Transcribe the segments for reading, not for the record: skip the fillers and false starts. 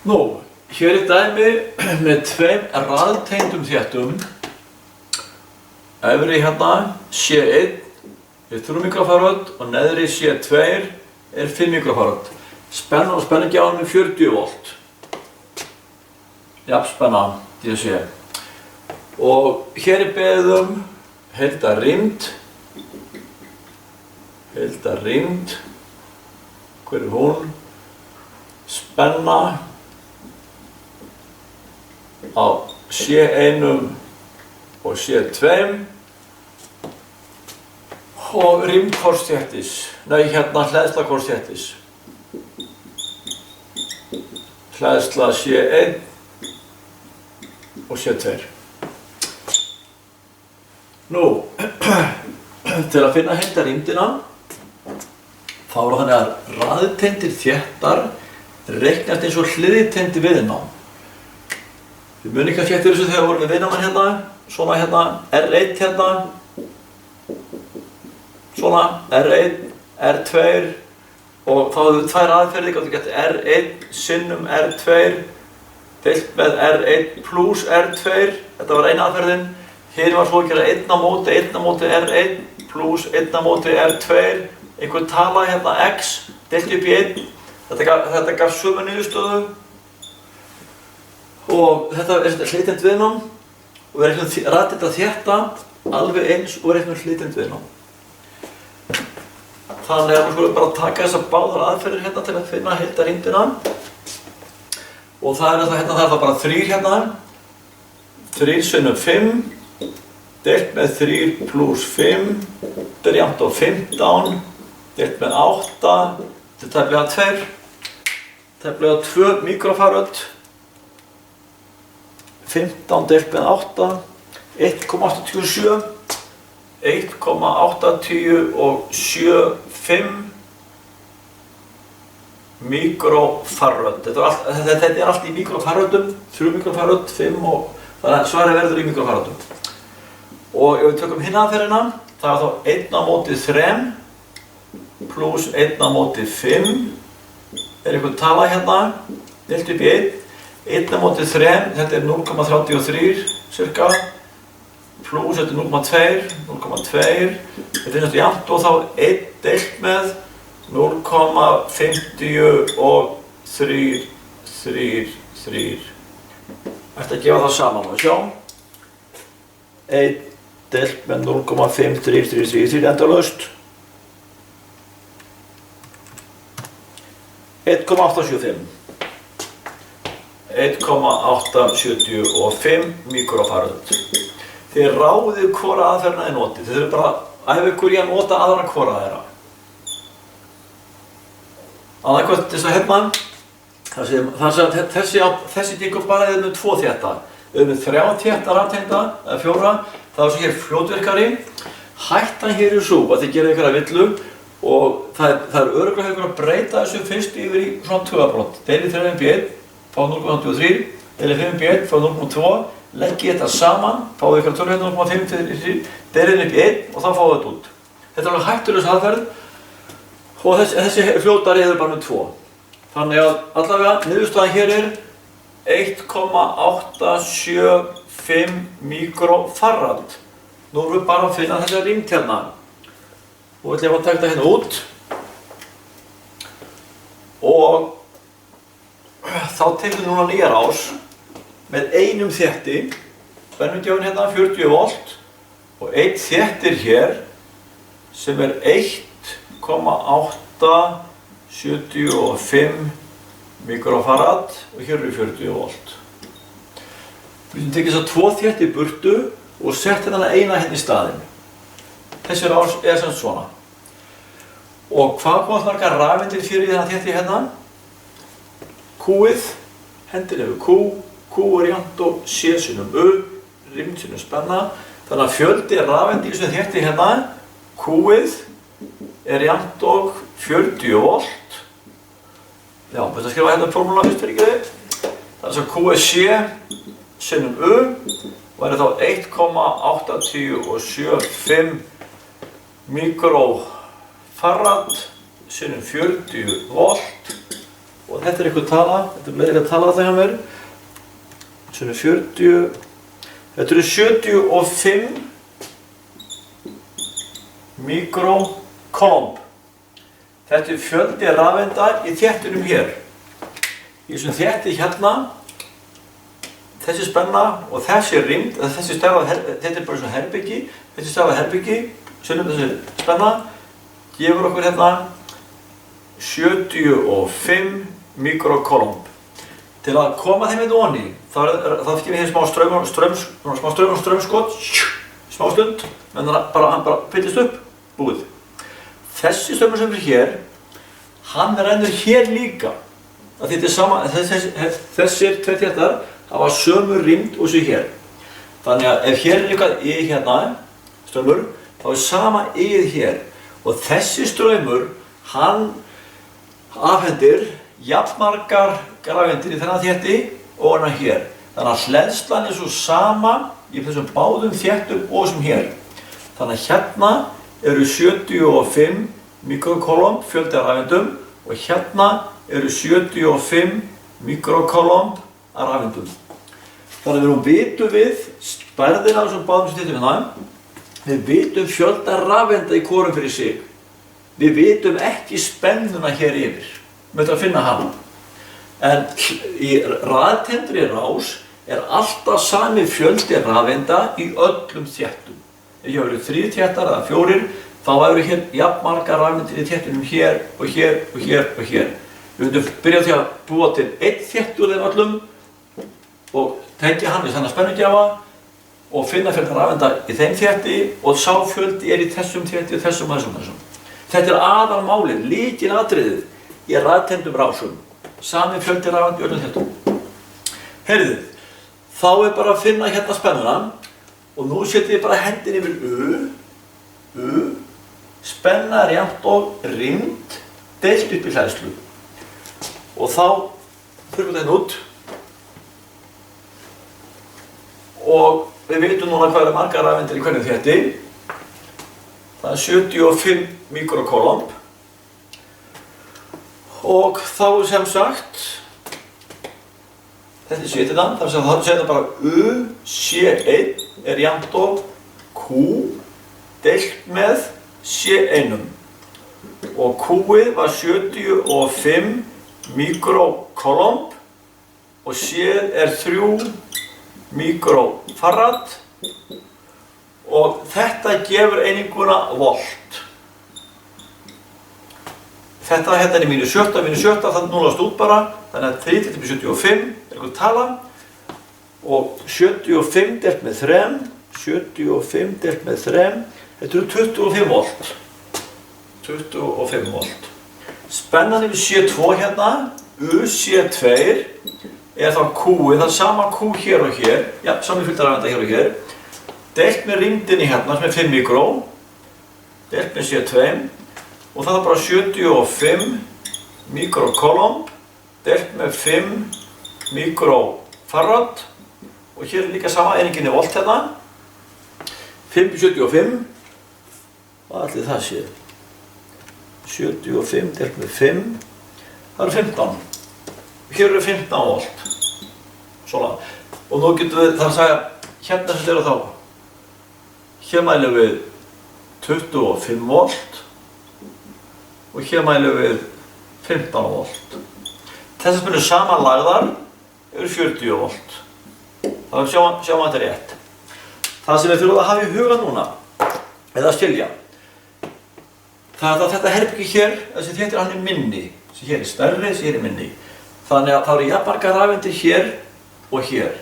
Nú, hér dæmi með tveim raðtengdum þéttum. Efri hérna C1 er 3 mikrofarad og neðri C2 er 5 mikrofarad. Spenna og spennugjáin er 40 volt. Jafnspenna, DC. Og hér er beðið heildarrýmd. Hver er hún? Spenna á C1 og C2 og rýmd hvors þéttis. Nei, hérna hleðsla hvors þéttis. Hleðsla C1 og C2. Nú, til að finna heildarrýmdina þá er þannig að raðtengdir þéttar reiknast eins og hliðtengdir viðnám. Við munum kannski eftir þessu þegar við vorum með viðnáman hérna, svona hérna, R1 hérna, svona R1, R2 og þá hefur við tvær aðferðir, gáttu gett R1 sinnum R2 deilt með R1 plus R2, þetta var eina aðferðin. Hér var svo að gera 1 á móti R1 plus 1 á móti R2, einhver tala hérna x deilt upp í 1, þetta gaf sömu niðurstöðu og þetta er hliðtengt viðnám og við reiknum raðtengda þétta alveg eins og við reiknum hliðtengt viðnám. Þannig að við skulum bara taka þessar báðar aðferðir hérna til að finna heildarrýmdina og það er það bara 3 hérna, 3 sinnum 5 deilt með 3 plus 5, þetta er jafnt á 15, deilt með 8, þetta er tæplega 2 mikrofarad, 15 deilt með 8, 1,87, 1,80 og 75 mikrofarad. Þetta er allt í mikrofaradum, 3 mikrofarad, 5 og þannig að svarið verður í mikrofaradum. Og ef við tökum hinn aðferðina, það er þá 1 á móti 3 plus 1 á móti 5 er einhver tala hérna, deilt upp í 1. 1 á móti 3, þetta er 0,33 cirka, plus þetta er 0,2, þetta er næstu jafnt og þá 1 deilt með 0,50 og 3. Ætti að gefa það saman og sjá. 1 deilt með 0,5333 endalaust. 1,875. 1,875 mikrofarad. Þið ráðið hvora aðferðina þið notið. Þið þurfum bara að æfa ykkur í að nota aðra hvora þeirra. Annarkvæmt þess að hérna, þessi tekur bara eða með 2 þétta. Ef við með 3 þétta raðtengda, eða 4, þá er svo hér fljótvirkari. Hættan hér er svo að þið gerir einhverja villu og það er örugglega hefur að breyta þessu fyrst yfir í svona tugabrott. Deilið 3 upp í 1, fá 0,23, deilið 5 upp í 1, fá 0,2, leggið þetta saman, fáðu ykkur tölu hérna 0,53, deilið upp í 1 og þá fáðu þetta út. Þetta er alveg hættulegs aðferð og þessi fljótari er bara með 2. Þannig að allavega niðurstaðan hér er 1,875 mikrofarad. Nú erum við bara að finna þessa rýmd hérna. Og við ætlum að taka þetta hérna út. Og þá tekum við núna nýja rás með einum þétti. Spennugjáin hérna 40 volt og einn þéttir hér sem er 1,875 mikrofarad og hér eru 40 volt. Við getum tekið þess að 2 þétti í burtu og sett hérna eina hérna í staðinn. Þessi rás er sem svona. Og hvað komast margar rafeindir fyrir þennan þétti hérna? Q-ið, hendin yfir Q, Q er jafnt og C sinnum U, rýmd sinnum spenna. Þannig að fjöldi rafeindir sem þétti hérna, Q-ið er jafnt og 40 volt. Já, við ætlum að skrifa hérna formúluna fyrst fyrir ykkur. Þannig að Q er C sinnum U og er þá 1,875 mikrofarad sinnum 40 volt og þetta einhver tala, þetta leiðilega tala það hjá mér. Svona 40, þetta eru 75 mikrokolomb. Þetta fjöldi rafeinda í þéttunum hér. Í þessum þétti hérna, þessi spenna og þessi rýmd, þessi stafað, þetta bara svona herbyggi, þessi stafað herbyggi, sunnum þessi spenna, gefur okkur hérna 75 mikrokolomb. Til að koma þeim hérna onni, þá gefum við smá strömskot, smá stund, menn hann bara fyllist upp, búið. Þessi strömmur sem er hér, hann rennur hér líka. Þetta er sama, þessir tveir þéttar hafa sömu rýmd og þessu hér. Þannig að ef hér er eitthvað í hérna, strömmur, þá er sama í hér. Og þessi strömmur, hann afhendir jafnmargar rafeindir í þennan þétti og hérna hér. Þannig að hleðslan er svo sama í þessum báðum þéttum og þessum hér. Þannig að hérna eru 75 mikrokolomb fjöldi af rafeindum og hérna eru 75 mikrokolomb af rafeindum. Þannig að við vitum stærðina af þessum báðum sem þéttum hérna, við vitum fjölda rafeinda í hvorum fyrir sig. Við vitum ekki spennuna hér yfir, við mötum að finna hana. En í raðtengdri rás er alltaf sami fjöldi rafeinda í öllum þéttum. Ef ég verið 3 þéttar eða 4, þá væru hér jafnmargar rafeindir í þéttunum hér og hér og hér og hér. Við myndum byrja á því að búa til einn þétt úr þeim öllum og tengja hann í þennan spennugjafa og finna fjölda rafeinda í þeim þétti og sá fjöldi er í þessum þétti og þessum og þessum. Þetta er aðalmálið, lykilatriðið í raðtengdum rásum. Sami fjöldi rafeinda í öllum þéttum. Heyrðu, þá er bara að finna hérna spennuna. Og nú setjum við bara hendin yfir spenna er jafnt og rýmd deilt upp í hleðslu. Og þá þurfum við þetta út. Og við vitum núna hvað eru margar rafeindir í hvernig þétti. Það er 75 mikrokolomb. Og þá er sem sagt, þetta er svitiðan, þar sem það segir bara C1 er jafnt og Q deilt með C1. Og Q-ið var 75 mikrokolomb og C-ið er 3 mikrofarad og þetta gefur eininguna volt. Þetta hérna er -7, það núlast út bara, þannig að 3 deilt með 75 er einhver tala og 75 deilt með 3, 75 deilt með 3, þetta eru 25 volt. 25 volt. Spennan yfir C2 hérna, C2 er þá Q-ið, það er sama Q hér og hér, ja, sami fjöldi rafeinda hér og hér, deilt með rýmdinni hérna sem er 5 mikró, deilt með C2 og það er bara 75 mikrokolomb deilt með 5 mikrofarad og hér er líka sama eininginni volt hérna 5,75 hvað ætli það sé 75 deilt með 5 það eru 15 og hér eru 15 volt svona og nú getum við það að segja hérna sem eru þá hér mælum við 25 volt og hér mælum við 15 volt. Þessar spennur samanlagðar eru 40 volt. Það sjáum að þetta er rétt. Það sem við þurfum að hafa í huga núna, eða að skilja, það er að þetta herbyggi hér, þessi þéttir hann er minni. Þessi hér er stærri, þessi hér er minni. Þannig að það eru jafnmargar rafeindir hér og hér.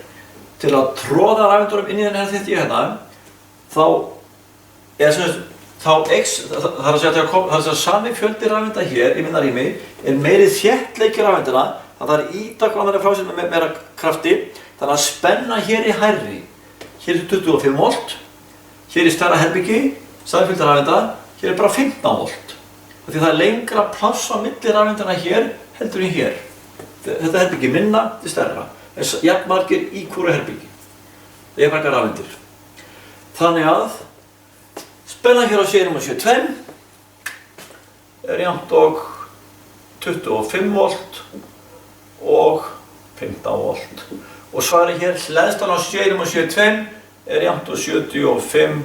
Til að troða rafeindurum inn í þennan þétti hérna, þá er sem sagt það er að segja sami fjöldi rafeinda hér í minna rými er meiri þéttleiki rafeindina það er ítaklaðan frá sér með meira krafti þannig að spenna hér er hærri hér er 25 volt hér er stærra herbyggi sami fjöldi rafeinda hér er bara 15 volt því það er lengra pláss á milli rafeindana hér heldur en hér þetta herbyggi minna til stærra er jafnmargir í hvoru herbyggi það er margar rafeindir þannig að spennan hér á C1 og C2 er jafnt og 25 volt og 15 volt. Og svarið hér, hleðslan á 7,72 jafnt og 75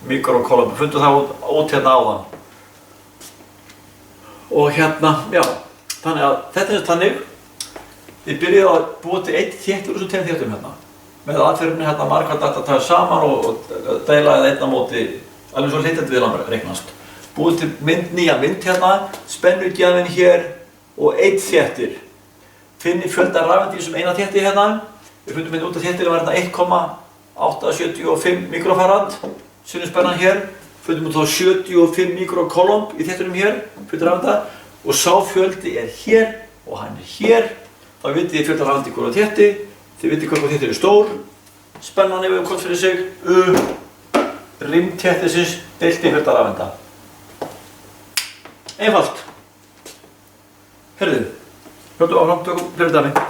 mikrokolum. Við fundum það út hérna áðan. Og hérna, já, þannig að þetta þannig. Við byrjuðum að búa til 1 þéttur úr þessum 2 þéttum hérna. Með aðferðinni hérna margfald að taka saman og deila eða einn á móti, alveg svo hlitandi við reiknast. Búið til nýja mynd hérna, spennugjafinn hér og 1 þéttir. Finni fjölda rafeinda í þessum eina þétti hérna. Við fundum hérna út af þéttirinn var hérna 1,875 mikrofarad. Sinnuspennan hér. Fundum út á 75 mikrokolomb í þéttinum hér, fjölda rafeinda. Og sá fjöldi hér og hann hér. Þá vitið þið fjölda rafeinda í hverju þétti. Þið vitið hvernig þéttir stór. Spennan yfir hvort fyrir sig. Rím þéttisins deilt í fjölda rafeinda. Einfalt. Herðu, hljóttu áfram, tökum fleiri dæmi.